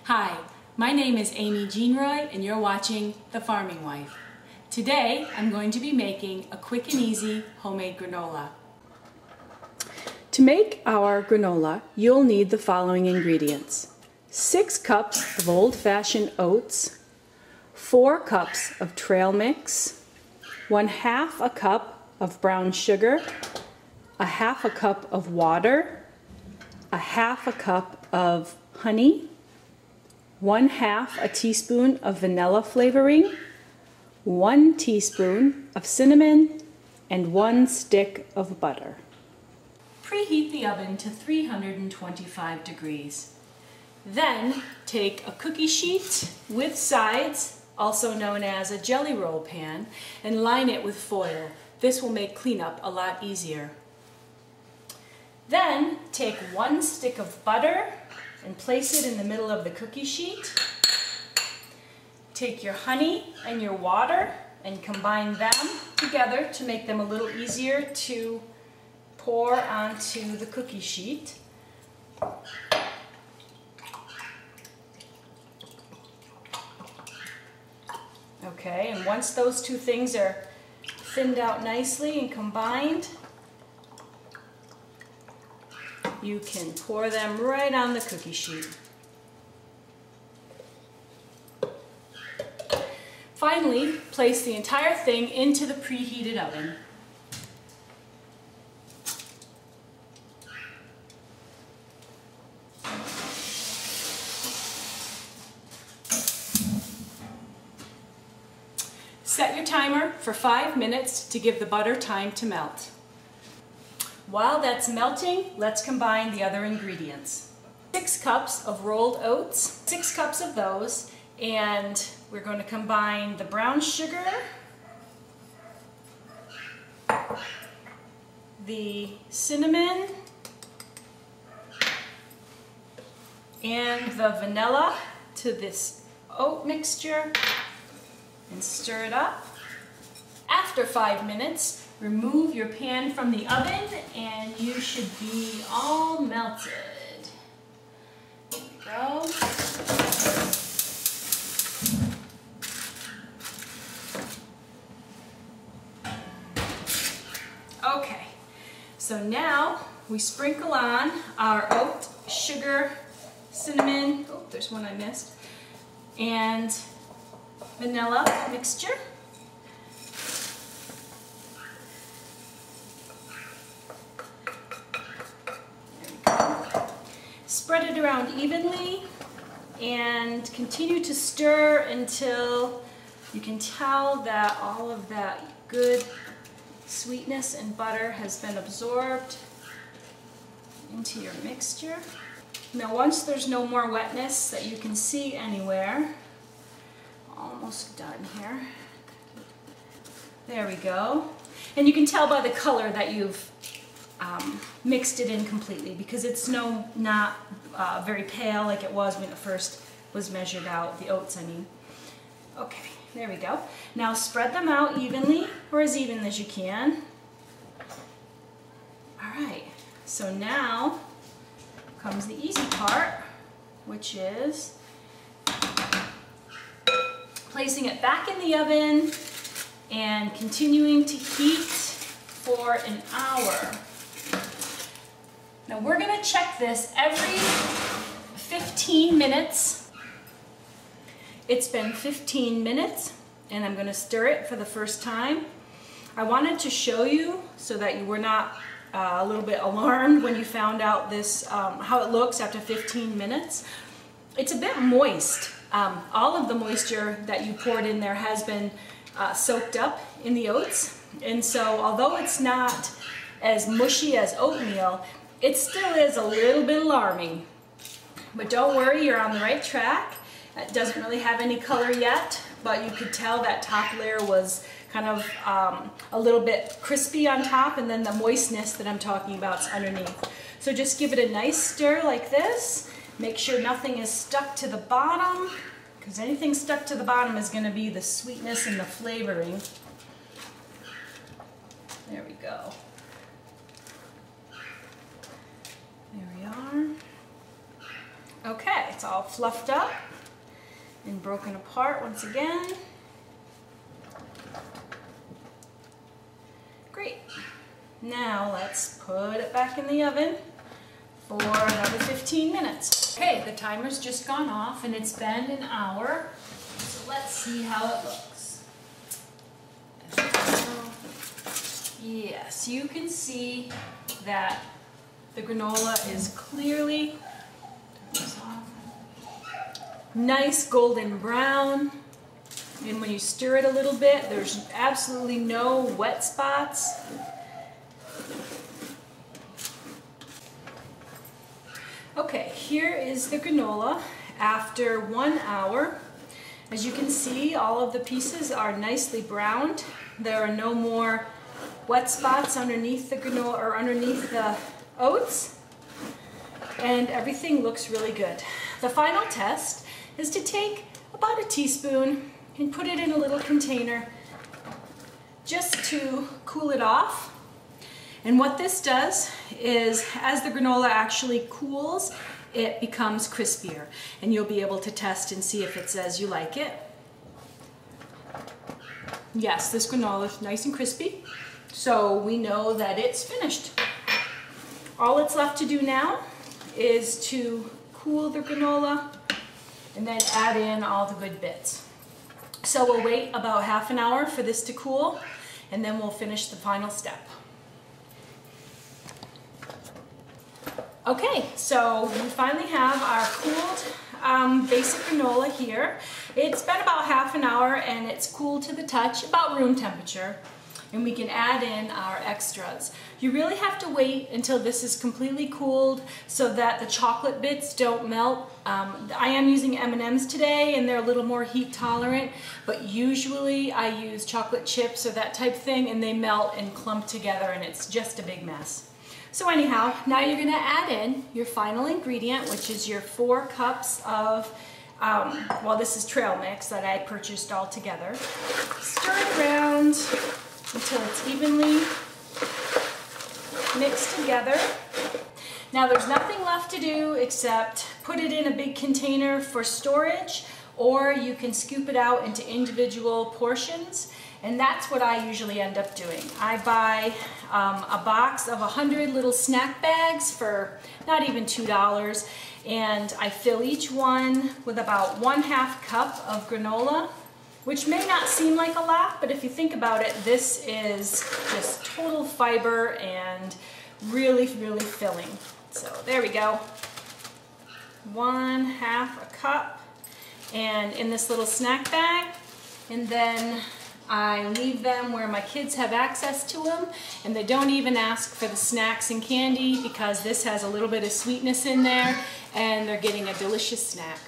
Hi, my name is Amy Jeanroy and you're watching The Farming Wife. Today I'm going to be making a quick and easy homemade granola. To make our granola, you'll need the following ingredients: 6 cups of old-fashioned oats, 4 cups of trail mix, 1/2 a cup of brown sugar, 1/2 a cup of water, 1/2 a cup of honey, 1/2 a teaspoon of vanilla flavoring, 1 teaspoon of cinnamon, and 1 stick of butter. Preheat the oven to 325 degrees. Then take a cookie sheet with sides, also known as a jelly roll pan, and line it with foil. This will make cleanup a lot easier. Then take 1 stick of butter and place it in the middle of the cookie sheet. Take your honey and your water and combine them together to make them a little easier to pour onto the cookie sheet. Okay, and once those two things are thinned out nicely and combined, you can pour them right on the cookie sheet. Finally, place the entire thing into the preheated oven. Set your timer for 5 minutes to give the butter time to melt. While that's melting, let's combine the other ingredients. 6 cups of rolled oats, 6 cups of those, and we're going to combine the brown sugar, the cinnamon, and the vanilla to this oat mixture and stir it up. After 5 minutes, remove your pan from the oven and you should be all melted. There we go. Okay, so now we sprinkle on our oat, sugar, cinnamon, oh, there's one I missed, and vanilla mixture. Spread it around evenly and continue to stir until you can tell that all of that good sweetness and butter has been absorbed into your mixture. Now once there's no more wetness that you can see anywhere, almost done here. There we go. And you can tell by the color that you've mixed it in completely, because it's not very pale like it was when it first was measured out, the oats I mean. Okay, there we go. Now spread them out evenly, or as even as you can. Alright, so now comes the easy part, which is placing it back in the oven and continuing to heat for an hour. Now we're going to check this every 15 minutes. It's been 15 minutes and I'm going to stir it for the first time. I wanted to show you so that you were not a little bit alarmed when you found out this, how it looks after 15 minutes. It's a bit moist. All of the moisture that you poured in there has been soaked up in the oats, and so although it's not as mushy as oatmeal, it still is a little bit alarming. But don't worry, you're on the right track. It doesn't really have any color yet, but you could tell that top layer was kind of a little bit crispy on top, and then the moistness that I'm talking about is underneath. So just give it a nice stir like this. Make sure nothing is stuck to the bottom, because anything stuck to the bottom is going to be the sweetness and the flavoring. There we go. There we are. Okay, it's it's all fluffed up and broken apart once again. Great. Now let's put it back in the oven for another 15 minutes. Okay, the timer's just gone off and it's been an hour. So let's see how it looks. Yes, you can see that the granola is clearly nice golden brown. And when you stir it a little bit, there's absolutely no wet spots. Okay, here is the granola after 1 hour. As you can see, all of the pieces are nicely browned. There are no more wet spots underneath the granola or underneath the oats, and everything looks really good. The final test is to take about a teaspoon and put it in a little container just to cool it off. And what this does is, as the granola actually cools, it becomes crispier, and you'll be able to test and see if it's as you like it. Yes, this granola is nice and crispy, so we know that it's finished. All it's left to do now is to cool the granola and then add in all the good bits. So we'll wait about half an hour for this to cool, and then we'll finish the final step. Okay, so we finally have our cooled basic granola here. It's been about half an hour and it's cooled to the touch, about room temperature. And we can add in our extras. You really have to wait until this is completely cooled so that the chocolate bits don't melt. I am using M&Ms today and they're a little more heat tolerant, but usually I use chocolate chips or that type thing and they melt and clump together and it's just a big mess. So anyhow, now you're gonna add in your final ingredient, which is your 4 cups of, well, this is trail mix that I purchased all together. Stir it around until it's evenly mixed together. Now there's nothing left to do except put it in a big container for storage, or you can scoop it out into individual portions, and that's what I usually end up doing. I buy a box of 100 little snack bags for not even $2, and I fill each one with about 1/2 cup of granola, which may not seem like a lot, but if you think about it, this is just total fiber and really, really filling. So there we go. 1/2 a cup, and in this little snack bag, and then I leave them where my kids have access to them, and they don't even ask for the snacks and candy because this has a little bit of sweetness in there, and they're getting a delicious snack.